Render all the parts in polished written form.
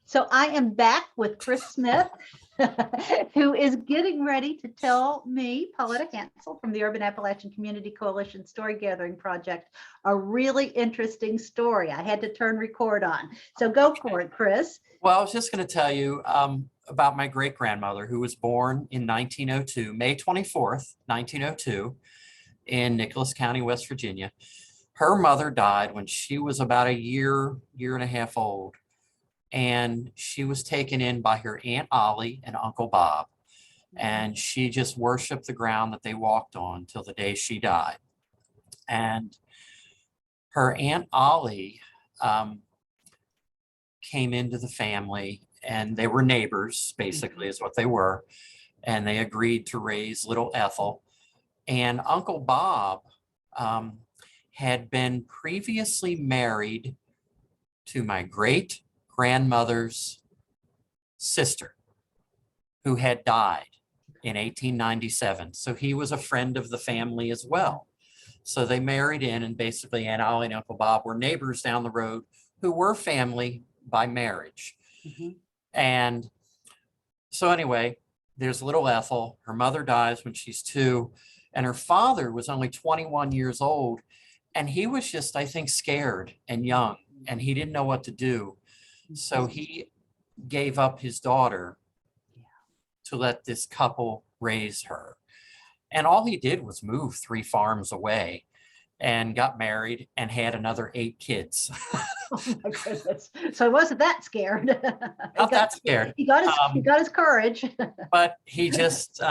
So I am back with Chris Smith, who is getting ready to tell me, Pauletta Hansel from the Urban Appalachian Community Coalition Story Gathering Project, a really interesting story. I had to turn record on. So go for it, Chris. Well, I was just going to tell you about my great-grandmother who was born in 1902, May 24th, 1902, in Nicholas County, West Virginia. Her mother died when she was about a year and a half old. And she was taken in by her Aunt Ollie and Uncle Bob. And she just worshiped the ground that they walked on till the day she died. And her Aunt Ollie came into the family, and they were neighbors, basically, is what they were. And they agreed to raise little Ethel. And Uncle Bob had been previously married to my great-grandmother's sister, who had died in 1897. So he was a friend of the family as well. So they married in, and basically Aunt Ollie and Uncle Bob were neighbors down the road who were family by marriage. And so anyway, there's little Ethel. Her mother dies when she's 2, and her father was only 21 years old. And he was just, I think, scared and young, and he didn't know what to do. So he gave up his daughter to let this couple raise her. And all he did was move 3 farms away and got married and had another 8 kids. Oh my goodness. So he wasn't that scared. Not that scared. He got his courage. But he just,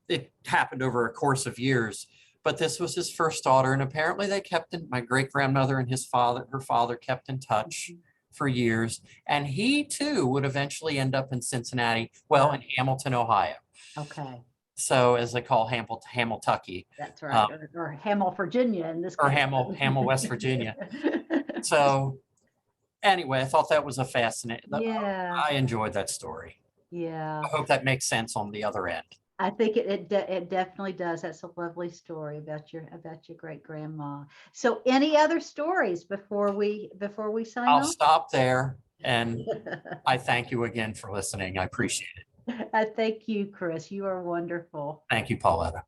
it happened over a course of years. But this was his first daughter, and apparently they kept in, my great-grandmother and her father kept in touch for years. And he too would eventually end up in Cincinnati, well, in Hamilton, Ohio. Okay. So as they call Hamiltucky. That's right. Or Hamel, Virginia in this case. Or Hamel, West Virginia. So anyway, I thought that was a fascinating, I enjoyed that story. Yeah. I hope that makes sense on the other end. I think it definitely does. That's a lovely story about your great grandma. So any other stories before we sign I'll off? stop there, and I thank you again for listening. I appreciate it. Thank you, Chris. You are wonderful. Thank you, Pauletta.